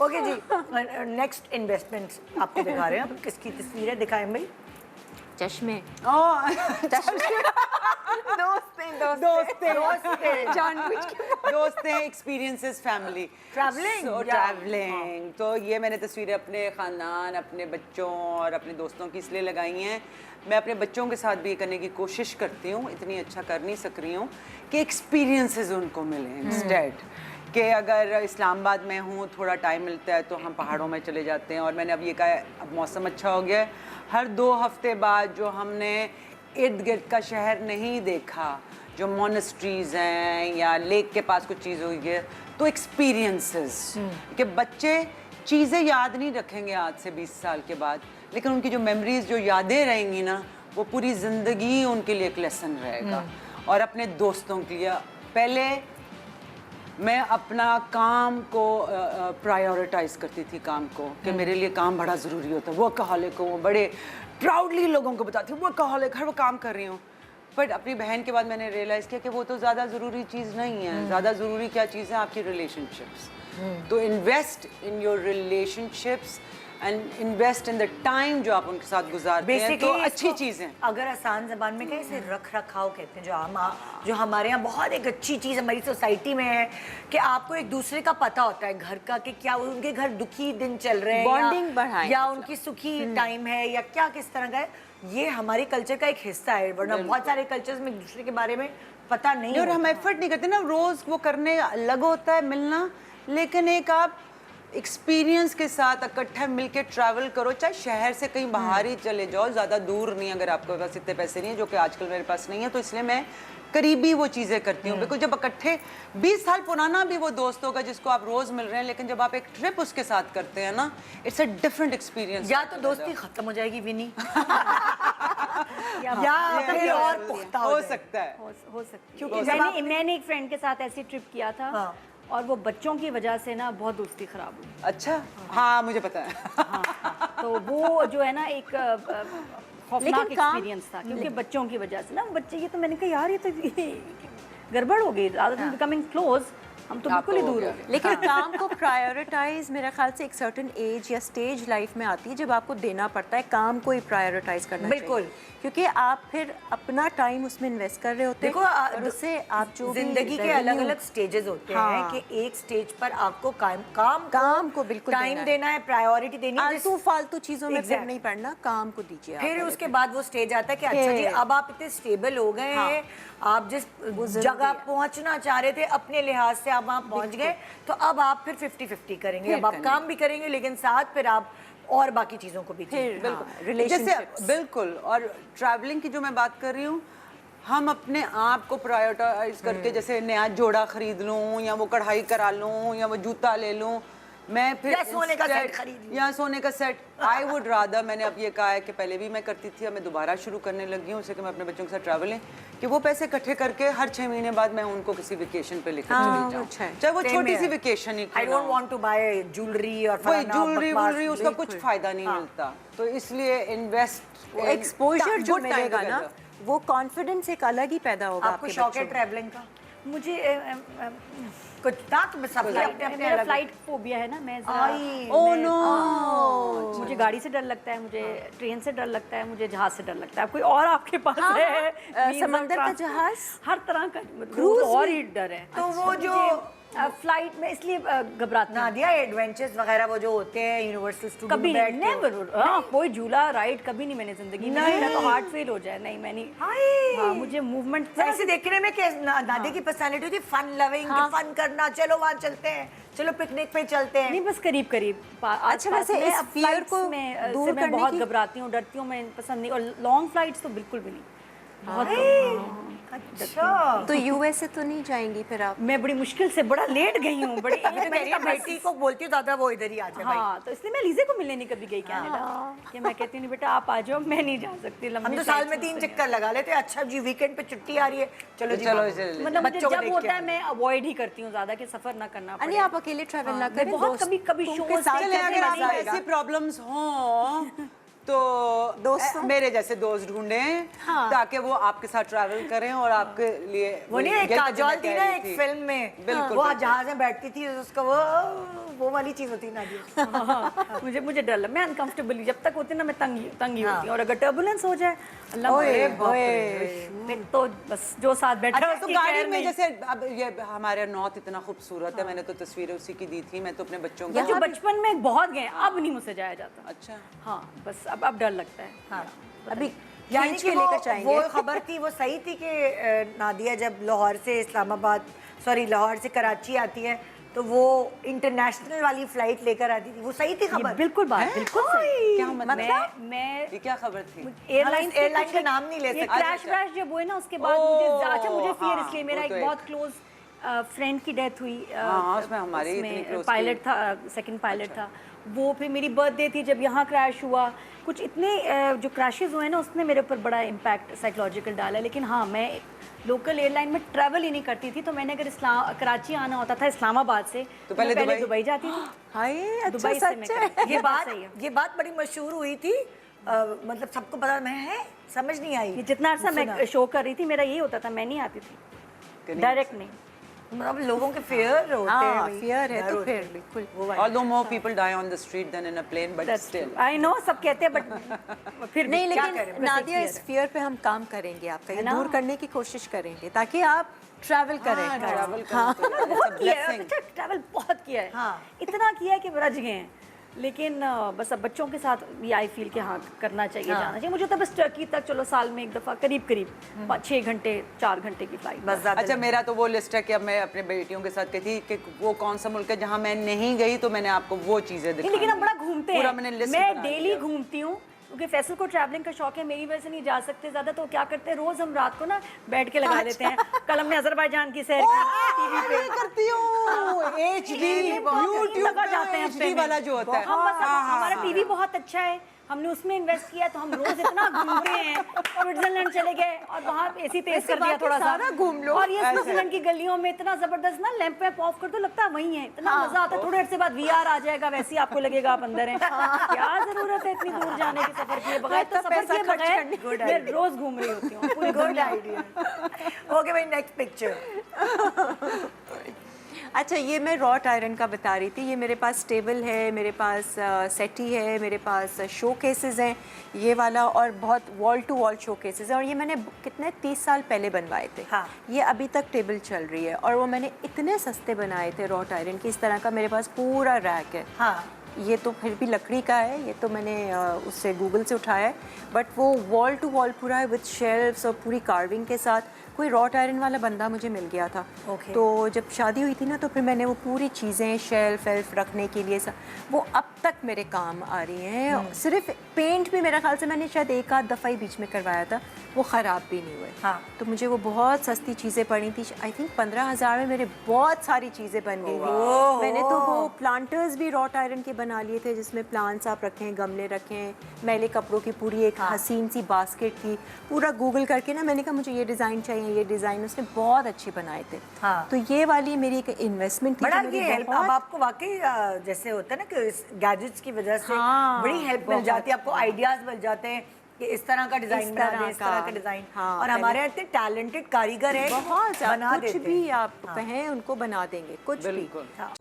Okay जी, next investment आपको दिखा रहे हैं, अब किसकी तस्वीर है, दिखाएं भाई। चश्मे। दोस्त हैं, एक्सपीरियंसेस, फैमिली, ट्रैवलिंग। तो ये मैंने तस्वीरें अपने ख़ानदान, अपने बच्चों और अपने दोस्तों की इसलिए लगाई हैं। मैं अपने बच्चों के साथ भी ये करने की कोशिश करती हूँ, इतनी अच्छा कर नहीं सक रही हूँ कि एक्सपीरियंसेस उनको मिलें इंस्टेड कि अगर इस्लामाबाद में हूँ, थोड़ा टाइम मिलता है तो हम पहाड़ों में चले जाते हैं। और मैंने अब ये कहा अब मौसम अच्छा हो गया है, हर 2 हफ्ते बाद जो हमने इर्द गिर्द का शहर नहीं देखा, जो मोनेस्ट्रीज़ हैं या लेक के पास कुछ चीज़ हुई है, तो एक्सपीरियंसेस कि बच्चे चीज़ें याद नहीं रखेंगे आज से 20 साल के बाद, लेकिन उनकी जो मेमोरीज, जो यादें रहेंगी ना, वो पूरी ज़िंदगी उनके लिए एक लेसन रहेगा। और अपने दोस्तों के लिए पहले मैं अपना काम को प्रायोरिटाइज करती थी, काम को, कि मेरे लिए काम बड़ा ज़रूरी होता है। वर्कहॉलिक को बड़े प्राउडली लोगों को बताती हूँ, वर्कहॉलिक, हर वो काम कर रही हूँ। बट अपनी बहन के बाद मैंने रियलाइज़ किया कि वो तो ज़्यादा ज़रूरी चीज़ नहीं है। ज़्यादा ज़रूरी क्या चीज़ है? आपकी रिलेशनशिप्स। तो invest in your relationships and invest in the time जो आप उनके साथ गुजारते हैं, तो अच्छी चीज़ है। अगर आसान ज़बान में कहें, इसे रख रखाव कहते हैं, जो हमारे यहाँ बहुत एक अच्छी चीज़ हमारी सोसाइटी में है कि आपको एक दूसरे का पता होता है घर का, कि क्या उनके घर दुखी दिन चल रहे हैं, बॉन्डिंग बढ़ाएं, या उनकी सुखी टाइम है, या क्या किस तरह का है। ये हमारे कल्चर का एक हिस्सा है, वरना बहुत सारे कल्चर्स में एक दूसरे के बारे में पता नहीं। और हम एफर्ट नहीं करते ना, रोज़ वो करने अलग होता है मिलना, लेकिन एक आप एक्सपीरियंस के साथ इकट्ठे मिलके ट्रैवल करो, चाहे शहर से कहीं बाहर ही चले जाओ, ज़्यादा दूर नहीं, अगर आपके पास इतने पैसे नहीं है, जो कि आजकल मेरे पास नहीं है, तो इसलिए मैं करीबी वो चीज़ें करती हूँ। बिल्कुल, जब इकट्ठे 20 साल पुराना भी वो दोस्त होगा जिसको आप रोज़ मिल रहे हैं, लेकिन जब आप एक ट्रिप उसके साथ करते हैं ना, इट्स अ डिफरेंट एक्सपीरियंस। या तो दोस्ती खत्म हो जाएगी विनी या फिर और पुख्ता हो सकता है, हो सकता है। क्योंकि मैंने एक फ्रेंड के साथ ऐसी ट्रिप किया था, और वो बच्चों की वजह से ना बहुत दोस्ती खराब हुई। अच्छा, हाँ मुझे पता है। तो वो जो है ना एक खौफनाक एक्सपीरियंस था, क्योंकि बच्चों की वजह से ना, बच्चे, ये तो मैंने कहा यार ये तो गड़बड़ हो गई, बिकमिंग क्लोज, हम तो बिल्कुल ही दूर हो गए। लेकिन काम को प्रायोरिटाइज मेरे ख्याल से एक सर्टेन एज या स्टेज लाइफ में आती है जब आपको देना पड़ता है, काम को ही प्रायोरिटाइज करना बिल्कुल, क्योंकि आप फिर अपना टाइम उसमें इन्वेस्ट कर रहे होते हैं। देखो, और उससे आप जो जिंदगी के अलग अलग स्टेजेस होते हैं कि एक स्टेज पर आपको काम को बिल्कुल टाइम देना है, प्रायोरिटी देनी है, फालतू फालतू चीजों में फिर नहीं पड़ना, काम को दीजिए। फिर उसके बाद वो स्टेज आता है कि अच्छा जी, अब आप इतने स्टेबल हो गए हैं, आप जिस जगह पहुंचना चाह रहे थे अपने लिहाज से आप वहाँ पहुंच गए, तो अब आप फिर 50-50 करेंगे, अब आप काम भी करेंगे, लेकिन साथ फिर आप और बाकी चीज़ों को भी। बिल्कुल, जैसे बिल्कुल। और ट्रैवलिंग की जो मैं बात कर रही हूँ, हम अपने आप को प्रायोरिटाइज करके, जैसे नया जोड़ा खरीद लूँ, या वो कढ़ाई करा लूँ, या वो जूता ले लूँ, मैं फिर या सोने का सेट खरीद लूँ, या सोने का सेट, आई वुड रादर, मैंने अब ये कहा है कि पहले भी मैं करती थी, अब मैं दोबारा शुरू करने लगी हूँ उसे, कि मैं अपने बच्चों के साथ ट्रैवलिंग, कि वो पैसे इकट्ठे करके हर 6 महीने बाद मैं उनको किसी वेकेशन पे लेकर चली जाऊँ, चाहे वो छोटी सी वेकेशन ही। I don't want to buy jewellery और ज्वेलरी उसका कुछ फायदा नहीं मिलता, तो इसलिए इन्वेस्ट, एक्सपोजर जो मिलेगा ना, वो कॉन्फिडेंस एक अलग ही पैदा होगा। आपको शौक है ट्रैवलिंग का? मुझे कुछ था तो मेरा फ्लाइट फोबिया है ना, मैं ओह नो, मुझे गाड़ी से डर लगता है, मुझे ट्रेन से डर लगता है, मुझे जहाज से डर लगता है। कोई और आपके पास है समंदर का जहाज, हर तरह का क्रूज और ही डर है। तो वो जो फ्लाइट में इसलिए घबराती नादिया, एडवेंचर्स वगैरह वो जो होते हैं यूनिवर्सल स्टूडियो कभी नेवर, कोई झूला राइड कभी नहीं मैंने जिंदगी में, मेरा तो हार्ट फेल हो जाए, नहीं मैं नहीं। हाँ, मुझे मूवमेंट ऐसे देखने में कि नादिया की पर्सनालिटी होती है फन लविंग, फन करना, चलो वहाँ चलते हैं, चलो पिकनिक पे चलते हैं। नहीं, बस करीब करीब। अच्छा, वैसे इस फियर को दूर मैं बहुत घबराती हूँ, डरती हूँ, मैं पसंद नहीं, और लॉन्ग फ्लाइट्स तो बिल्कुल भी नहीं, बहुत। अच्छा, तो यूएसए तो नहीं जाएंगी फिर आप? मैं बड़ी मुश्किल से, बड़ा लेट गई हूँ, बड़ी मेरी बेटी को बोलती हूँ दादा वो इधर ही आ जाए। हाँ, तो इसलिए मैं लीजे को मिलने नहीं कभी गई कनाडा, कि मैं कहती हूँ बेटा आप आ जाओ, मैं नहीं जा सकती। हम तो साल में 3 चक्कर लगा लेते, अच्छा जी वीकेंड पे छुट्टी आ रही है, चलो जी, मतलब मुझे जब होता है मैं अवॉइड ही करती हूँ ज्यादा, कि सफर ना करना पड़े। आप अकेले ट्रैवल ना करें, बहुत कभी शोज ऐसी प्रॉब्लम्स हों तो दोस्तों, मेरे जैसे दोस्त ढूंढें, ताकि वो आपके साथ ट्रैवल करें और आपके लिए। वो नहीं, एक काजोल थी ना एक फिल्म में, वो जहाज में बैठती थी, उसका वो वाली चीज होती है नादिया। हाँ, मुझे डर लगता, मैं अनकंफर्टेबल जब तक होती ना मैं तंग ही होती हूँ, और अगर टर्बुलेंस हो जाए अल्लाह फिर तो बस जो साथ बैठा अच्छा, है तो उसकी गाड़ी खैर में नहीं। जैसे अब ये हमारे नॉर्थ इतना खूबसूरत है, मैंने तो तस्वीरें उसी की दी थी, मैं तो अपने बच्चों को जो बचपन में बहुत गए, अब नहीं मुझसे जाया जाता। अच्छा हाँ बस अब डर लगता है। हाँ अभी यानी खींच कि के लेकर जाएंगे। वो खबर थी, वो सही थी कि नादिया जब लाहौर से इस्लामाबाद, सॉरी लाहौर से कराची आती है तो वो इंटरनेशनल वाली फ्लाइट लेकर आती थी, वो सही थी ये खबर? बिल्कुल बात बिल्कुल सही। क्या मतलब? मैं ये क्या खबर थी? एयरलाइन का नाम नहीं ले सकते। क्रैश वैश जब हुए ना उसके बाद ओह, मुझे फियर, हाँ, इसलिए मेरा वो तो एक बहुत क्लोज फ्रेंड की डेथ हुई। हाँ, उसमें हमारी इतनी close पायलट था, सेकंड पायलट था वो। फिर मेरी बर्थडे थी जब यहाँ क्रैश हुआ। कुछ इतने जो क्रैशेस हुए ना उसने मेरे ऊपर बड़ा इम्पैक्ट साइकोलॉजिकल डाला। लेकिन हाँ, मैं लोकल एयरलाइन में ट्रैवल ही नहीं करती थी, तो मैंने अगर कराची आना होता था इस्लामाबाद से तो पहले मैं पहले दुबई दुबई जाती थी। हाय अच्छा दुबई से मैं सच है। करती थी। ये बात बड़ी मशहूर हुई थी, मतलब सबको पता, मैं है समझ नहीं आई। ये जितना अर्सा मैं शो कर रही थी मेरा यही होता था, मैं नहीं आती थी डायरेक्ट नहीं। मतलब लोगों के फेयर होते हैं हाँ भाई, फियर है डर तो होते फिर हैं। बिल्कुल। वो वाली। Although more people die on the street than in a plane, but still. I know सब कहते हैं बट फिर भी नहीं क्या लेकिन करें, बस एक नादिया fear इस है। फियर पे हम काम करेंगे, आपका ये है ना? दूर करने की कोशिश करेंगे ताकि आप ट्रैवल करें। Travel करना तो यार, it's a किया है, blessing. अच्छा ट्रैवल बहुत किया है। हाँ। इतना किया है कि रज गए हैं। लेकिन बस अब बच्चों के साथ ये आई फील कि हाँ करना चाहिए, जाना चाहिए। मुझे तो बस टर्की तक चलो साल में एक दफ़ा करीब 6 घंटे 4 घंटे की फ्लाइट। बस ज़्यादा अच्छा, मेरा तो वो लिस्ट है कि अब मैं अपने बेटियों के साथ कहती कि वो कौन सा मुल्क है जहाँ मैं नहीं गई, तो मैंने आपको वो चीजें दिखाई। लेकिन हम बड़ा घूमते पूरा हैं। मैंने लिस्ट मैं बना डेली लिया। घूमती हूँ क्योंकि फैसल को ट्रैवलिंग का शौक है, मेरी वजह से नहीं जा सकते ज्यादा। तो क्या करते हैं, रोज हम रात को ना बैठ के लगा लेते हैं। कल हमने अजरबैजान की सैर की टीवी पे। करती हूँ HD YouTube लगा जाते हैं हफ्ते HD में। वाला जो होता है। हम बस हमारा टीवी बहुत अच्छा है, हमने उसमें इन्वेस्ट किया, तो हम रोज इतना घूमते हैं। स्विट्जरलैंड चले गए और वहाँ एसी तेज कर दिया थोड़ा सा, सारा घूम लो। और ये स्विट्जरलैंड की गलियों में इतना जबरदस्त ना, लैंप वैम्प ऑफ कर दो, लगता है वही है। इतना मजा आता है। थोड़ी देर से बाद VR आ जाएगा, वैसे ही आपको लगेगा आप अंदर हैं। क्या जरूरत है इतनी दूर जाने की, सफर किए बगैर? तो सफर किए बगैर मैं रोज घूम रही होती हूँ पूरी गुड दुनिया। आइडिया। ओके भाई, नेक्स्ट पिक्चर। अच्छा, ये मैं रॉट आयरन का बता रही थी। ये मेरे पास टेबल है, मेरे पास सेटी है, मेरे पास शो केसेस हैं ये वाला, और बहुत wall to wall showcases हैं। और ये मैंने कितने 30 साल पहले बनवाए थे। हाँ। ये अभी तक टेबल चल रही है, और वो मैंने इतने सस्ते बनाए थे रॉट आयरन की। इस तरह का मेरे पास पूरा रैक है। हाँ, ये तो फिर भी लकड़ी का है, ये तो मैंने उससे गूगल से उठाया है, बट वो वॉल टू वॉल पूरा है विद शेल्फ्स और पूरी कार्विंग के साथ। कोई रॉट आयरन वाला बंदा मुझे मिल गया था। Okay. तो जब शादी हुई थी ना, तो फिर मैंने वो पूरी चीज़ें शेल्फ वेल्फ रखने के लिए वो अब तक मेरे काम आ रही हैं। सिर्फ पेंट भी मेरा ख्याल से मैंने शायद एक आध दफ़ा ही बीच में करवाया था, वो ख़राब भी नहीं हुए। हाँ। तो मुझे वो बहुत सस्ती चीज़ें पड़ी थी। आई थिंक 15,000 में मेरे बहुत सारी चीज़ें बन गई थी। मैंने तो वो प्लांटर्स भी रॉट आयरन के बना लिए थे, जिसमें प्लांट्स आप रखें, गमले रखें, मैले कपड़ों की पूरी एक हसीन सी बास्केट थी। पूरा गूगल करके ना मैंने कहा मुझे ये डिज़ाइन चाहिए, ये डिज़ाइन उसने बहुत अच्छे बनाए थे। हाँ। तो ये वाली मेरी एक इन्वेस्टमेंट थी। बड़ा जो मेरी ये हेल्प, बहुत- अब आपको वाकई जैसे होता है ना कि गैजेट्स की वजह से हाँ, बड़ी हेल्प मिल बहुत। जाती है, आपको आइडियाज मिल जाते हैं कि इस तरह का डिजाइन बना दें, इस तरह का डिजाइन। हाँ, और हमारे यहाँ इतने टैलेंटेड कारीगर हैं कि बहुत बना कुछ देते भी हैं। आप कहें उनको बना देंगे, कुछ भी। बिल्कुल। हाँ।